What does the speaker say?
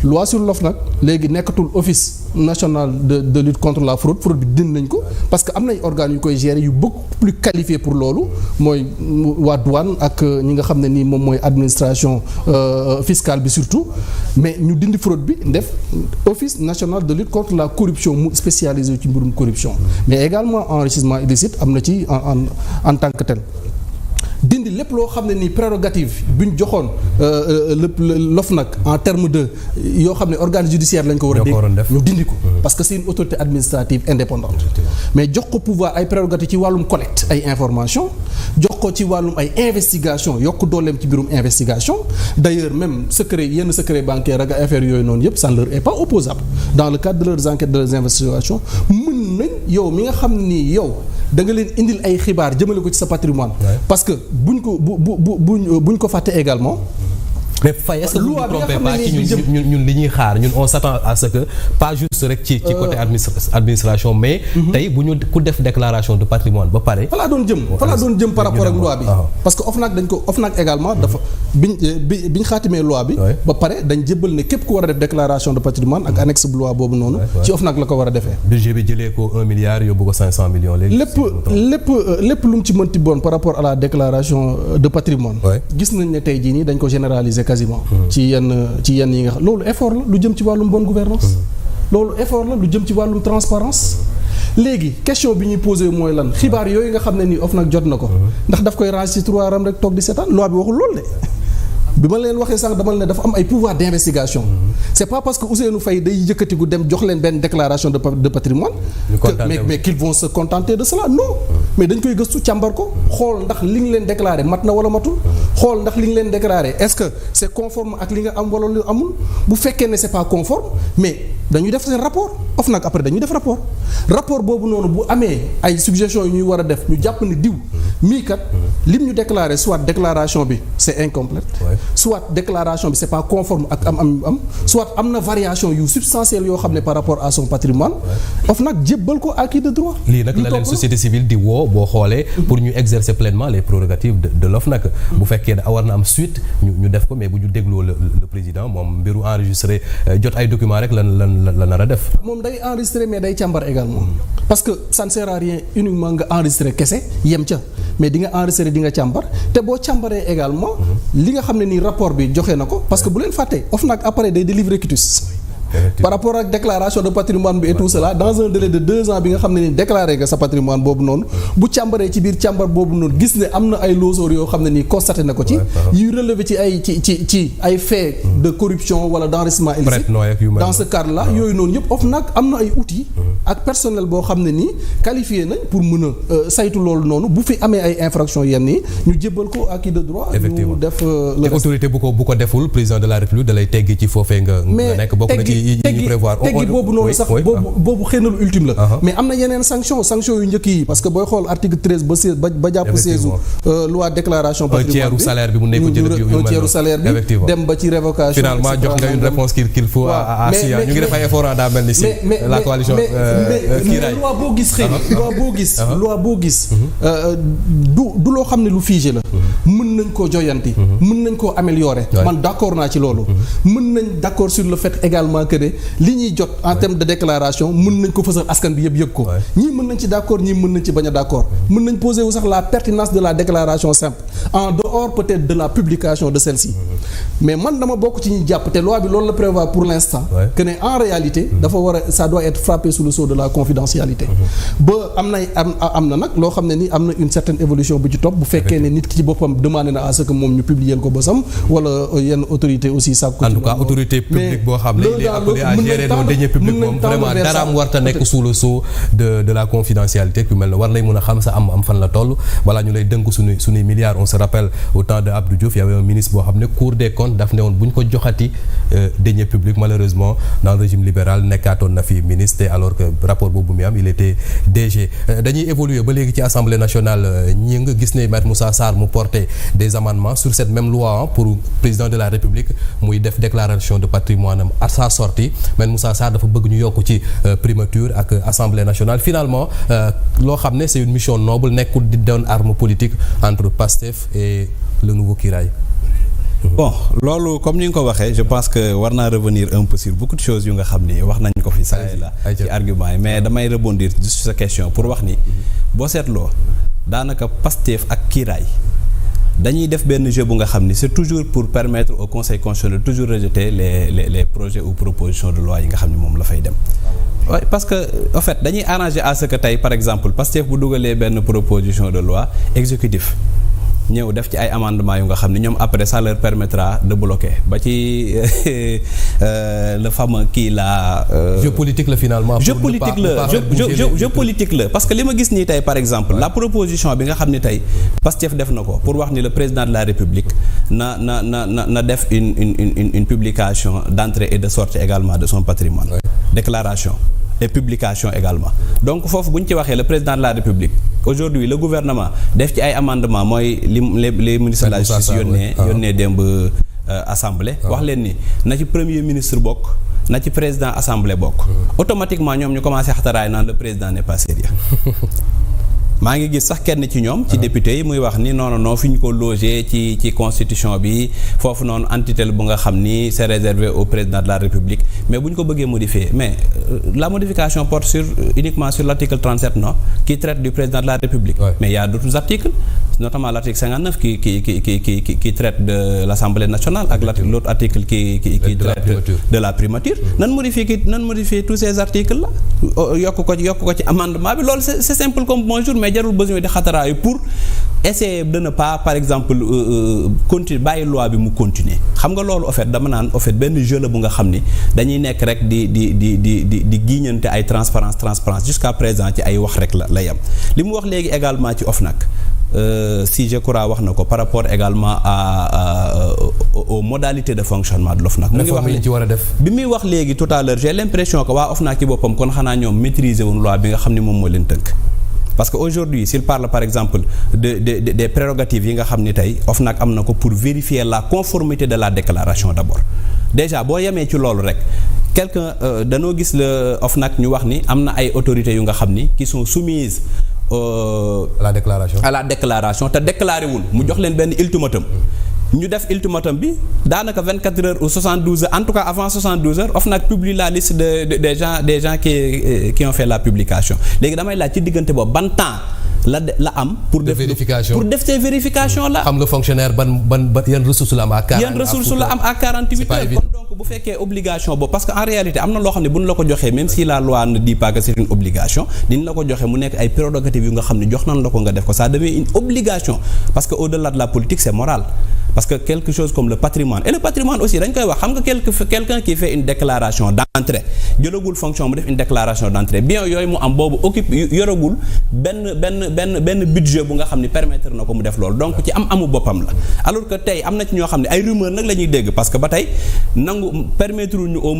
loi sur l'OFNAC léegi nekkatul office national de lutte contre la fraude bi dindi nañ ko parce que am na ay organes yu koy gérer yu beaucoup plus qualifiés pour loolu mooy waa douane ak ñi nga xam ne nii moom mooy administration fiscale bi surtout mais ñu dindi fraude bi def office national de lutte contre la corruption mu spécialisé ci mbirum corruption mais également enrichissement illicite am na ci en tant que tel. dindi lépp loo xam ne nii prérogative bi ñu joxoon l'OFNAC en terme de yoo xam ne organe judiciaire lañ ko war a dégg ñu dindi ko parce que c'est une autorité administrative indépendante mais jox ko pouvoir ay prérogatives ci wàllum collecte ay information jox ko ci wàllum ay investigation yokk dooleem ci biirum investigation d'ailleurs même yenn secret bancaire ak affaire yooyu noonu yëpp ça ne leur est pas opposable dans le cadre de leurs enquêtes de leurs investigations mën nañ yow mi nga xam ni yow da nga leen indil ay xibaar jëmale ko ci sa patrimoine parce que buñ ko fàtte également. mais Faye est-ce que vous ne trompez pas ci ñun li ñuy xaar ñun on s'attend à ce que pas juste rek ci côté administration mais tey bu ñu ku def déclaration de patrimoine ba pare fa laa doon jëm par rapport ak loi bi parce que OFNAC également dafa biñ xaatimee loi bi ba pare dañ jébbal ne képp ku war a def déclaration de patrimoine ak annexe bu loi boobu noonu ci OFNAC la ko war a defee budget bi jëlee ko 1 milliard yóbbu ko 500 millions léegi lépp lu mu ci mënti bon par rapport à la déclaration de patrimoine gis nañ ne tey jii nii dañ ko généraliser quasiment ci yenn yi nga xam loolu effort la lu jëm ci wàllum bonne gouvernance loolu effort la lu jëm ci wàllum transparence léegi question bi ñuy posé mooy lan xibaar yooyu nga xam ne nii OFNAC jot na ko ndax daf koy ranger ci tiroiram rek toog di seetaan loi bi waxul loolu de bi ma leen waxee sànq dama ne dafa am ay pouvoir d'investigation c'est pas parce que Ousseynou Faye day yëkkatiku dem jox leen benn déclaration de patrimoine mais qu'ils vont se contenter de cela non mais dañ koy gëstu càmbar ko xool ndax li nga leen déclaré mat na wala matul xool ndax li nga leen déclaré est-ce que c'est conforme ak li nga am wala lu amul bu fekkee ne c'est pas conforme mais dañuy def seen rapport OFNAC après dañuy def rapport boobu noonu bu amee ay suggestions yu ñuy war a def ñu jàpp ne diw mii kat lim ñu déclaré soit déclaration bi c'est incomplète soit déclaration bi c'est pas conforme ak am soit am na variation yu substantielle yoo xam ne par rapport à son patrimoine OFNAC jébbal ko acquis de droit. lii nag la leen société civile di woo boo xoolee pour ñu exercer pleinement les prérogatives de l'OFNAC bu fekkee ne war na am suite ñu def ko mais bu ñu dégloo le président moom mbiru enregistré jot ay documents rek la nar a def. moom day enregistrer mais day càmbar également parce que ça ne sert à rien uniquement nga enregistrer kese yem ca mais di nga enregistrer di nga càmbar te boo càmbaree également li nga xam ne nii rapport bi joxe na ko parce que bu leen fàtte OFNAC après day délivrer quitus par rapport ak déclaration de patrimoine bi et tout cela dans un délai de 2 ans bi nga xam ne ni déclaré nga sa patrimoine boobu noonu bu càmbaree ci biir càmbar boobu noonu gis ne am na ay losors yoo xam ne nii constaté na ko ci yuy relevé ci ay faits de corruption wala d'enrichissement illicite dans ce cadre là yooyu noonu yëpp OFNAC am na ay outils ak personnel boo xam ne nii qualifié nañ pour mën a saytu loolu noonu bu fi amee ay infractions yenn yi ñu jébbal ko acquis de droit ñu def te autorité bu ko deful président de la République da lay teggi ci foofee nga nekk bokk na ci teggi boobu noonu sax boobu xëy na lu ultime la mais am na yeneen sanction yu njëkk yi parce que booy xool article 13 ba 16 ba jàpp 16 loi déclaration patrimoine bi salaire bi mu nekk un tiers salaire bi dem ba ci révocation finalement jox nga une réponse qu'il faut à SIA ñu ngi def ay effort daa mel ni si la coalition mais loi boo gis xëy loi boo gis du loo xam ne lu figé la mën nañ koo joyanti mën nañ koo améliorer man d'accord naa ci loolu mën nañ d'accord sur le fait également que ne li ñuy jot en termes de déclaration mën nañ ko fësal askan bi yëg ko ñii mën nañ ci d'accord ñii mën nañ ci bañ a d'accord mën nañ poser wu sax la pertinence de la déclaration simple en dehors peut-être de la publication de celle-ci mais man dama bokk ci ñuy jàpp te loi bi loolu la prévoit pour l'instant que ne en réalité dafa war a ça doit être frappé sous le sceau de la confidentialité ba am na nag loo xam ne ni am na une certaine évolution bu ci topp bu fekkee ne nit ki ci boppam demandé na à ce que moom ñu publier ko bosam wala yenn autorité aussi sàkku en tout cas autorité publique boo xam ne il est appelé à gérer nos deniers publics moom vraiment daraam warta nekk sous le sceau de la confidentialité ku mel ne war lay mën a xam sa am fan la toll voilà ñu lay dënk suñuy milliards on se rappelle au temps de Abdou Diouf y avait un ministre boo xam ne Cour des comptes daf ne woon bu ñu ko joxati deniers publics malheureusement dans le régime libéral nekkaatoon na fi ministre alors que rapport boobu mi am il était DG dañuy évoluer ba léegi ci Assemblée nationale ñi nga gis ne Maître Moussa Sarr mu porté des amendements sur cette même loi pour président de la République muy def déclaration de patrimoine am à sa sortie Maître Moussa Sarr dafa bëgg ñu yokk ci primature ak Assemblée nationale finalement loo xam ne c'est une mission noble nekkul di doon arme politique entre PASTEF et le nouveau Kiraay. bon loolu comme ni nga ko waxee je pense que war naa revenir un peu sur beaucoup de choses yu nga xam ni wax nañ ko fi saa la ci argument yi mais damay rebondir juste sa question pour wax ni boo seetloo daanaka Pastef ak kiiraay dañuy def benn jeu bu nga xam ni c'est toujours pour permettre au conseil constitutionnel de toujours rejeter les projets ou propositions de loi yi nga xam ni moom la fay dem. Ouais, parce que en fait dañuy arranger à ce que tey par exemple Pastef bu dugalee benn proposition de loi exécutif ñëw def ci ay amendements yu nga xam ne ñoom après ça leur permettra de bloquer ba ci le fameux kii la. jeu politique la finalement. jeu politique la parce que li ma gis nii tey par exemple. Ouais. La proposition bi nga xam ne tey Pastef def na ko pour wax ni le président de la République na def une publication d'entrée et de sortie également de son patrimoine. Ouais. Déclaration. Et publication également donc foofu bu ñu ci waxee le président de la République aujourd'hui le gouvernement def ci ay amendements mooy les ministres de la justice yónnee démb assemblée wax leen ni na ci premier ministre bokk na ci président assemblée bokk automatiquement ñoom ñu commencé xataraay naan le président n'est pas sérieux maa ngi gis sax kenn ci ñoom ci député yi muy wax ni non fi ñu ko logé ci constitution bi foofu noonu entité bu nga xam ni c'est réservé au président de la République mais bu ñu ko bëggee modifier mais la modification porte uniquement sur l'article 37 non qui traite du président de la République. Ouais. Mais il y a d'autres articles notamment l'article 59 qui traite de l'Assemblée nationale ak l'autre article qui traite de la primature. nan modifier tous ces articles là yokk ko ci amendement bi loolu c'est simple comme bonjour mais jarul besoin de xataraayu pour essayer de ne pas par exemple continuer bàyyi loi bi mu continuer xam nga loolu dama naan benn jeu la bu nga xam ni dañuy nekk rek di giiñante ay transparence jusqu'à présent ci ay wax rek la yam li mu wax léegi également ci OFNAC si je crois wax na ko par rapport également aux modalités de fonctionnement de l'OFNAC mu ngi wax li ci war a def bi muy wax léegi tout à l'heure j'ai l'impression que waa OFNAC ci boppam kon xanaa ñoom maîtriser woon loi bi nga xam ni moom moo leen tënk parce que aujourd'hui s'il parle par exemple des prérogatives yi nga xam ni tey OFNAC am na ko pour vérifier la conformité de la déclaration d'abord déjà boo yemee ci loolu rek quelqu'un danoo gis le OFNAC ñu wax ni am na ay autorités yu nga xam ni qui sont soumises à la déclaration te déclaré wul mu jox leen benn ultimatum ñu def ultimatum bi daanaka 24 heures ou 72 heures en tout cas avant 72 heures OFNAC publie la liste des gens qui ont fait la publication léegi damay laaj ci diggante boobu ban temps la am pour def ces vérifications là. xam nga fonctionnaire ban yan ressources la am à 48 heures kon donc bu fekkee obligation boobu parce que en réalité am na loo xam ne bu ñu la ko joxee même si la loi ne dit pas que c'est une obligation diñ la ko joxe mu nekk ay prérogatives yu nga xam ne jox nañ la ko nga def ko ça devient une obligation parce que au-delà de la politique c'est moral parce que quelque chose comme le patrimoine et le patrimoine aussi dañ koy wax xam nga quelqu'un qui fait une déclaration d'entrée jëlagul fonction mu def une déclaration d'entrée bien yooyu mu am boobu yoragul benn budget bu nga xam ne permettre na ko mu def loolu donc ci amu boppam la alors que tey am na ci ñoo xam ne ay rumeur nag la ñuy dégg parce que ba tey nangu permettre ñu au moins